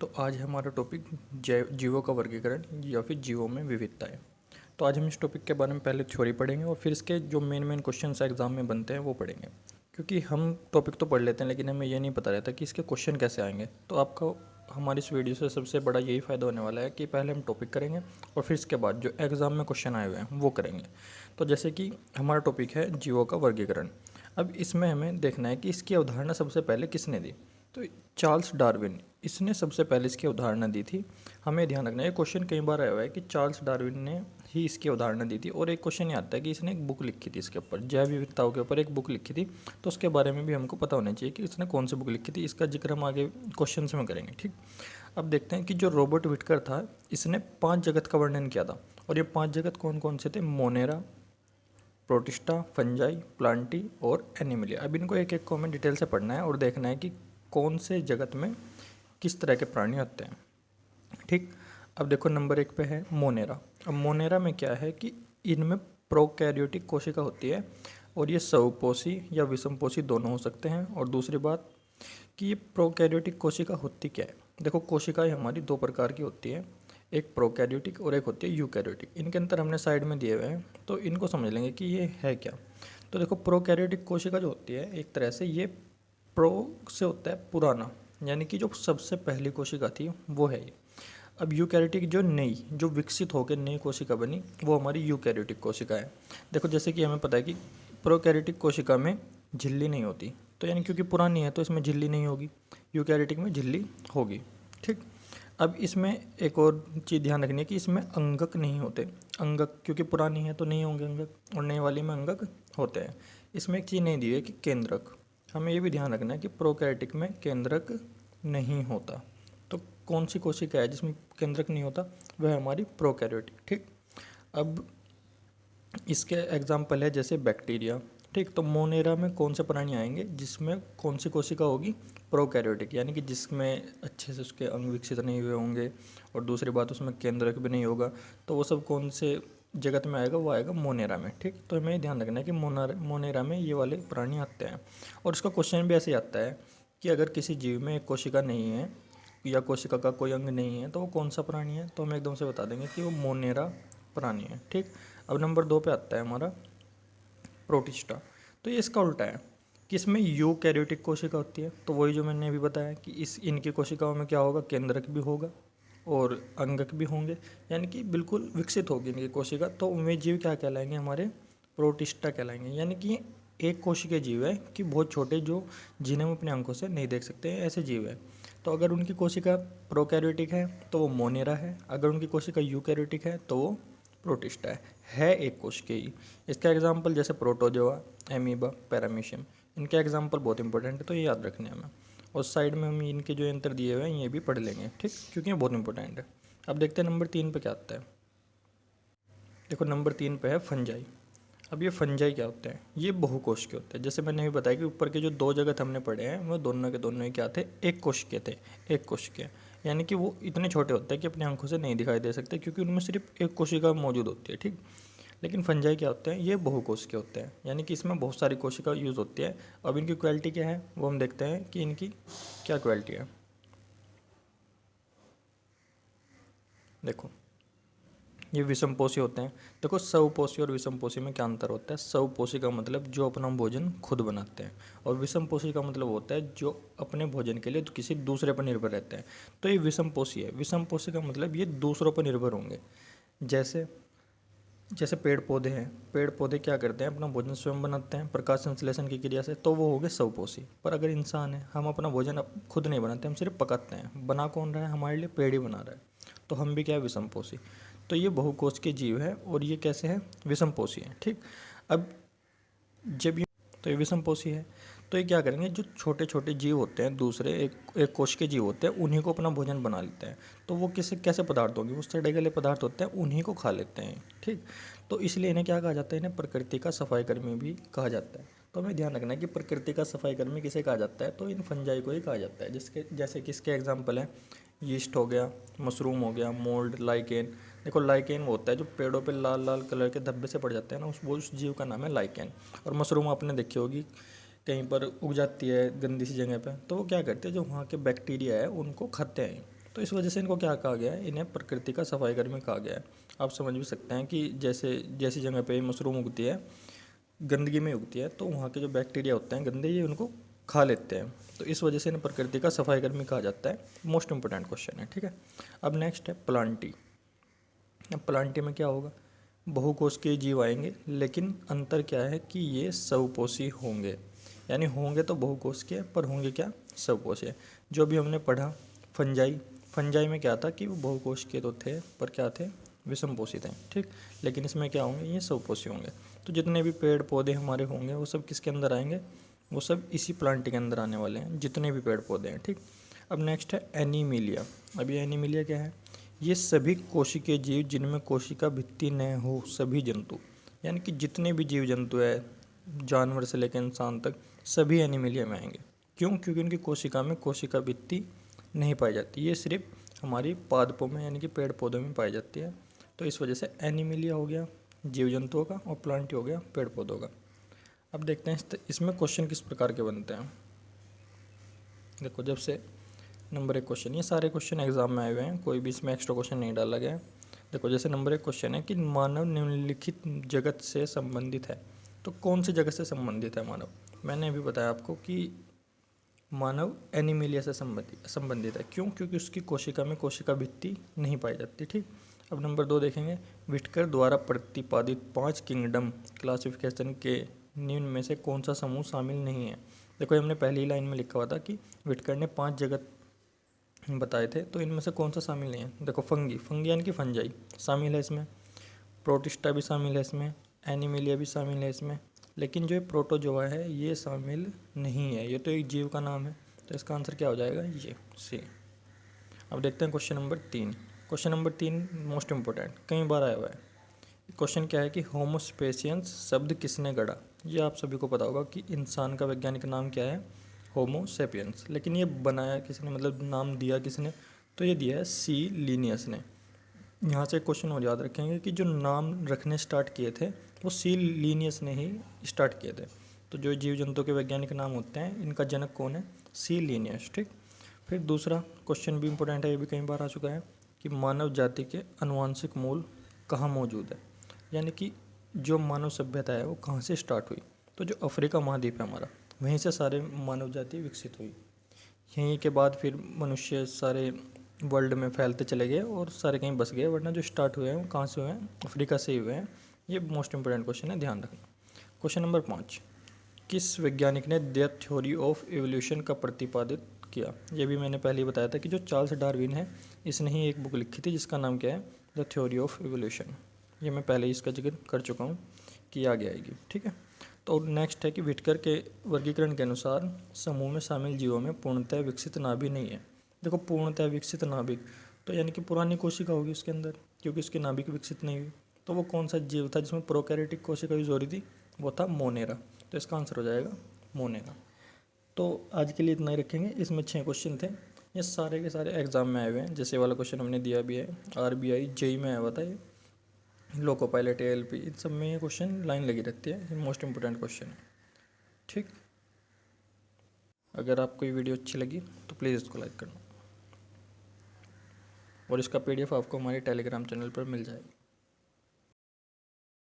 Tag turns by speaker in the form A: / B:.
A: तो आज हमारा टॉपिक जीवों का वर्गीकरण या फिर जीवों में विविधताएं। तो आज हम इस टॉपिक के बारे में पहले थ्योरी पढ़ेंगे और फिर इसके जो मेन क्वेश्चन एग्जाम में बनते हैं वो पढ़ेंगे। क्योंकि हम टॉपिक तो पढ़ लेते हैं लेकिन हमें ये नहीं पता रहता कि इसके क्वेश्चन कैसे आएंगे। तो आपको हमारी इस वीडियो से सबसे बड़ा यही फ़ायदा होने वाला है कि पहले हम टॉपिक करेंगे और फिर इसके बाद जो एग्ज़ाम में क्वेश्चन आए हुए हैं वो करेंगे। तो जैसे कि हमारा टॉपिक है जीवों का वर्गीकरण। अब इसमें हमें देखना है कि इसकी अवधारणा सबसे पहले किसने दी। तो चार्ल्स डार्विन, इसने सबसे पहले इसकी अवधारणा दी थी। हमें ध्यान रखना है, ये क्वेश्चन कई बार आया हुआ है कि चार्ल्स डार्विन ने ही इसकी अवधारणा दी थी। और एक क्वेश्चन ये आता है कि इसने एक बुक लिखी थी इसके ऊपर, जैव विविधताओं के ऊपर एक बुक लिखी थी। तो उसके बारे में भी हमको पता होना चाहिए कि इसने कौन सी बुक लिखी थी। इसका जिक्र हम आगे क्वेश्चन में करेंगे। ठीक, अब देखते हैं कि जो रॉबर्ट विटकर था, इसने 5 जगत का वर्णन किया था। और ये 5 जगत कौन कौन से थे? मोनेरा, प्रोटिस्टा, फंजाई, प्लांटी और एनिमलिया। अब इनको एक एक को हमें डिटेल से पढ़ना है और देखना है कि कौन से जगत में किस तरह के प्राणी होते हैं। ठीक, अब देखो नंबर 1 पे है मोनेरा। अब मोनेरा में क्या है कि इनमें प्रोकैरियोटिक कोशिका होती है और ये स्वपोषी या विषमपोषी दोनों हो सकते हैं। और दूसरी बात कि ये प्रोकैरियोटिक कोशिका होती क्या है। देखो कोशिकाएं हमारी 2 प्रकार की होती है, एक प्रोकैरियोटिक और एक होती है यूकैरियोटिक। इनके अंतर हमने साइड में दिए हुए हैं तो इनको समझ लेंगे कि ये है क्या। तो देखो प्रोकैरियोटिक कोशिका जो होती है एक तरह से ये प्रो से होता है पुराना, यानी कि जो सबसे पहली कोशिका थी वो है ये। अब यूकैरियोटिक जो नई, जो विकसित होकर नई कोशिका बनी वो हमारी यूकैरियोटिक कोशिका है। देखो जैसे कि हमें पता है कि प्रोकैरियोटिक कोशिका में झिल्ली नहीं होती, तो यानी क्योंकि पुरानी है तो इसमें झिल्ली नहीं होगी। यूकैरियोटिक में झिल्ली होगी। ठीक, अब इसमें एक और चीज़ ध्यान रखनी है कि इसमें अंगक नहीं होते। अंगक क्योंकि पुरानी है तो नहीं होंगे अंगक, और नई वाली में अंगक होते हैं। इसमें एक चीज़ नहीं दी है कि केंद्रक। हमें ये भी ध्यान रखना है कि प्रोकैरियोटिक में केंद्रक नहीं होता। तो कौन सी कोशिका है जिसमें केंद्रक नहीं होता? वह हमारी प्रोकैरियोटिक। ठीक, अब इसके एग्जाम्पल है जैसे बैक्टीरिया। ठीक, तो मोनेरा में कौन से प्राणी आएंगे जिसमें कौन सी कोशिका होगी? प्रोकैरियोटिक, यानी कि जिसमें अच्छे से उसके अंग विकसित नहीं हुए होंगे और दूसरी बात उसमें केंद्रक भी नहीं होगा। तो वो सब कौन से जगत में आएगा? वो आएगा मोनेरा में। ठीक, तो हमें ध्यान रखना है कि मोनेरा में ये वाले प्राणी आते हैं। और इसका क्वेश्चन भी ऐसे ही आता है कि अगर किसी जीव में एक कोशिका नहीं है या कोशिका का कोई अंग नहीं है तो वो कौन सा प्राणी है? तो हम एकदम से बता देंगे कि वो मोनेरा प्राणी है। ठीक, अब नंबर 2 पे आता है हमारा प्रोटिस्टा। तो ये इसका उल्टा है कि इसमें यूकैरियोटिक कोशिका होती है। तो वही जो मैंने अभी बताया कि इनकी कोशिकाओं में क्या होगा? केंद्रक भी होगा और अंगक भी होंगे, यानी कि बिल्कुल विकसित होगी इनकी कोशिका। तो उनमें जीव क्या कहलाएंगे? हमारे प्रोटिस्टा कहलाएंगे। यानी कि एक कोशिकीय जीव है कि बहुत छोटे, जो जिन्हें हम अपने आंखों से नहीं देख सकते हैं, ऐसे जीव है। तो अगर उनकी कोशिका प्रोकैरियोटिक है तो वो मोनेरा है, अगर उनकी कोशिका यूकैरियोटिक है तो वो प्रोटिस्टा है एक कोशिकीय ही। इसका एग्जाम्पल जैसे प्रोटोजोआ, एमीबा, पैरामीशियम, इनके एग्जाम्पल बहुत इंपॉर्टेंट है तो ये याद रखने हमें। और साइड में हम इनके जो अंतर दिए हुए हैं ये भी पढ़ लेंगे। ठीक, क्योंकि ये बहुत इंपॉर्टेंट है। अब देखते हैं नंबर 3 पे क्या आता है। देखो नंबर 3 पे है फंजाई। अब ये फंजाई क्या होते हैं? ये बहुकोश के होते हैं। जैसे मैंने भी बताया कि ऊपर के जो 2 जगत हमने पढ़े हैं वो दोनों के दोनों ही क्या थे? एक कोश के थे। एक कोश के, यानी कि वो इतने छोटे होते हैं कि अपनी आंखों से नहीं दिखाई दे सकते क्योंकि उनमें सिर्फ एक कोशिका मौजूद होती है। ठीक, लेकिन फंजाई क्या होते हैं? ये बहुकोश के होते हैं, यानी कि इसमें बहुत सारी कोशिका यूज़ होती है। अब इनकी क्वालिटी क्या है वो हम देखते हैं कि इनकी क्या क्वालिटी है। देखो ये विषमपोषी होते हैं। देखो स्वपोषी और विषमपोषी में क्या अंतर होता है? स्वपोषी का मतलब जो अपना भोजन खुद बनाते हैं, और विषमपोषी का मतलब होता है जो अपने भोजन के लिए किसी दूसरे पर निर्भर रहते हैं। तो ये विषमपोषी है। विषमपोषी का मतलब ये दूसरों पर निर्भर होंगे। जैसे जैसे पेड़ पौधे हैं, पेड़ पौधे क्या करते हैं? अपना भोजन स्वयं बनाते हैं प्रकाश संश्लेषण की क्रिया से, तो वो हो गए स्वपोषी। पर अगर इंसान है, हम अपना भोजन खुद नहीं बनाते, हम सिर्फ पकाते हैं। बना कौन रहा है? हमारे लिए पेड़ ही बना रहा है। तो हम भी क्या है? विषमपोषी। तो ये बहुकोश के जीव है और ये कैसे है? विषमपोषी है। ठीक, अब जब ये, तो ये विषमपोषी है तो ये क्या करेंगे? जो छोटे छोटे जीव होते हैं, दूसरे एक कोश के जीव होते हैं, उन्हीं को अपना भोजन बना लेते हैं। तो वो कैसे पदार्थ होंगे? वो सड़े गले पदार्थ होते हैं, उन्हीं को खा लेते हैं। ठीक, तो इसलिए इन्हें क्या कहा जाता है? इन्हें प्रकृति का सफाई कर्मी भी कहा जाता है। तो हमें ध्यान रखना है कि प्रकृति का सफाई कर्मी किसे कहा जाता है? तो इन फंजाई को ही कहा जाता है। जिसके जैसे किसके एग्जाम्पल है? यीस्ट हो गया, मशरूम हो गया, मोल्ड, लाइकेन। देखो लाइकेन वो होता है जो पेड़ों पे लाल लाल कलर के धब्बे से पड़ जाते हैं ना, उस जीव का नाम है लाइकेन। और मशरूम आपने देखी होगी कहीं पर उग जाती है गंदी सी जगह पे, तो वो क्या करते हैं? जो वहाँ के बैक्टीरिया है उनको खाते हैं। तो इस वजह से इनको क्या कहा गया है, इन्हें प्रकृति का सफाई कर्मी कहा गया है। आप समझ भी सकते हैं कि जैसी जगह पे मशरूम उगती है, गंदगी में उगती है, तो वहाँ के जो बैक्टीरिया होते हैं गंदे, ये उनको खा लेते हैं। तो इस वजह से इन्हें प्रकृति का सफाई कर्मी कहा जाता है। मोस्ट इंपॉर्टेंट क्वेश्चन है, ठीक है। अब नेक्स्ट है प्लांटी। अब प्लांटी में क्या होगा, बहुकोशिकीय जीव आएंगे, लेकिन अंतर क्या है कि ये स्वपोषी होंगे। यानी होंगे तो बहुकोशिकीय, पर होंगे क्या, स्वपोषी। जो भी हमने पढ़ा फंजाई में क्या था कि वो बहुकोशिकीय तो थे, पर क्या थे, विषम पोषी थे, ठीक। लेकिन इसमें क्या होंगे, ये स्वपोषी होंगे। तो जितने भी पेड़ पौधे हमारे होंगे वो सब किसके अंदर आएंगे, वो सब इसी प्लांटी के अंदर आने वाले हैं, जितने भी पेड़ पौधे हैं, ठीक। अब नेक्स्ट है एनीमिलिया। अब ये एनीमिलिया क्या है, ये सभी कोशिकीय जीव जिनमें कोशिका भित्ति न हो, सभी जंतु, यानी कि जितने भी जीव जंतु है, जानवर से लेकर इंसान तक, सभी एनीमिलिया में आएंगे। क्यों, क्योंकि उनकी कोशिका में कोशिका भित्ति नहीं पाई जाती। ये सिर्फ हमारी पादपों में यानी कि पेड़ पौधों में पाई जाती है। तो इस वजह से एनीमिलिया हो गया जीव जंतुओं का, और प्लांटी हो गया पेड़ पौधों का। अब देखते हैं इसमें क्वेश्चन किस प्रकार के बनते हैं। देखो, जब से नंबर 1 क्वेश्चन, ये सारे क्वेश्चन एग्जाम में आए हुए हैं, कोई भी इसमें एक्स्ट्रा क्वेश्चन नहीं डाला गया है। देखो, जैसे नंबर 1 क्वेश्चन है कि मानव निम्नलिखित जगत से संबंधित है। तो कौन सी जगत से संबंधित है मानव। मैंने अभी बताया आपको कि मानव एनीमिलिया से संबंधित है। क्यों, क्योंकि उसकी कोशिका में कोशिका भित्ति नहीं पाई जाती, ठीक। अब नंबर 2 देखेंगे, विटकर द्वारा प्रतिपादित 5 किंगडम क्लासिफिकेशन के निम्न में से कौन सा समूह शामिल नहीं है। देखो, हमने पहली लाइन में लिखा हुआ था कि विटकर ने 5 जगत बताए थे, तो इनमें से कौन सा शामिल नहीं है। देखो, फंगी यानी कि फंजाई शामिल है इसमें, प्रोटिस्टा भी शामिल है इसमें, एनीमिलिया भी शामिल है इसमें, लेकिन जो प्रोटोजोआ है ये शामिल नहीं है। ये तो एक जीव का नाम है, तो इसका आंसर क्या हो जाएगा, ये सी। अब देखते हैं question number 3। Question number 3 most important, कई बार आया हुआ है। क्वेश्चन क्या है कि होमोस्पेशियंस शब्द किसने गढ़ा। ये आप सभी को पता होगा कि इंसान का वैज्ञानिक नाम क्या है, होमो सेपियंस। लेकिन ये बनाया किसने, मतलब नाम दिया किसने, तो ये दिया है सी लीनियस ने। यहाँ से क्वेश्चन और याद रखेंगे कि जो नाम रखने स्टार्ट किए थे वो सी लीनियस ने ही स्टार्ट किए थे। तो जो जीव जंतु के वैज्ञानिक नाम होते हैं, इनका जनक कौन है, सी लीनियस, ठीक। फिर दूसरा क्वेश्चन भी इंपॉर्टेंट है, ये भी कई बार आ चुका है कि मानव जाति के अनुवांशिक मूल कहाँ मौजूद है। यानी कि जो मानव सभ्यता है वो कहाँ से स्टार्ट हुई। तो जो अफ्रीका महाद्वीप है हमारा, वहीं से सारे मानव जाति विकसित हुई। यहीं के बाद फिर मनुष्य सारे वर्ल्ड में फैलते चले गए और सारे कहीं बस गए, वरना जो स्टार्ट हुए हैं वो कहाँ से हुए हैं, अफ्रीका से ही हुए हैं। ये मोस्ट इंपॉर्टेंट क्वेश्चन है, ध्यान रखना। क्वेश्चन नंबर 5, किस वैज्ञानिक ने द थ्योरी ऑफ एवोल्यूशन का प्रतिपादित किया। ये भी मैंने पहले ही बताया था कि जो चार्ल्स डार्विन है, इसने ही एक बुक लिखी थी जिसका नाम क्या है, द थ्योरी ऑफ एवोल्यूशन। ये मैं पहले ही इसका जिक्र कर चुका हूँ कि आगे आएगी, ठीक है। तो नेक्स्ट है कि विटकर के वर्गीकरण के अनुसार समूह में शामिल जीवों में पूर्णतः विकसित नाभि नहीं है। देखो, पूर्णतः विकसित नाभिक, तो यानी कि पुरानी कोशिका होगी उसके अंदर, क्योंकि उसकी नाभिक विकसित नहीं हुई। तो वो कौन सा जीव था जिसमें प्रोकैरियोटिक कोशिका यूज हो रही थी, वो था मोनेरा। तो इसका आंसर हो जाएगा मोनेरा। तो आज के लिए इतना ही रखेंगे। इसमें 6 क्वेश्चन थे, ये सारे के सारे एग्जाम में आए हुए हैं। जैसे वाला क्वेश्चन हमने दिया भी है, RBI JEE में आया हुआ था, ये लोको पायलट ALP, इन सब में ये क्वेश्चन लाइन लगी रहती है। ये मोस्ट इंपॉर्टेंट क्वेश्चन है, ठीक। अगर आपको ये वीडियो अच्छी लगी तो प्लीज़ इसको लाइक करना, और इसका PDF आपको हमारे टेलीग्राम चैनल पर मिल जाएगा।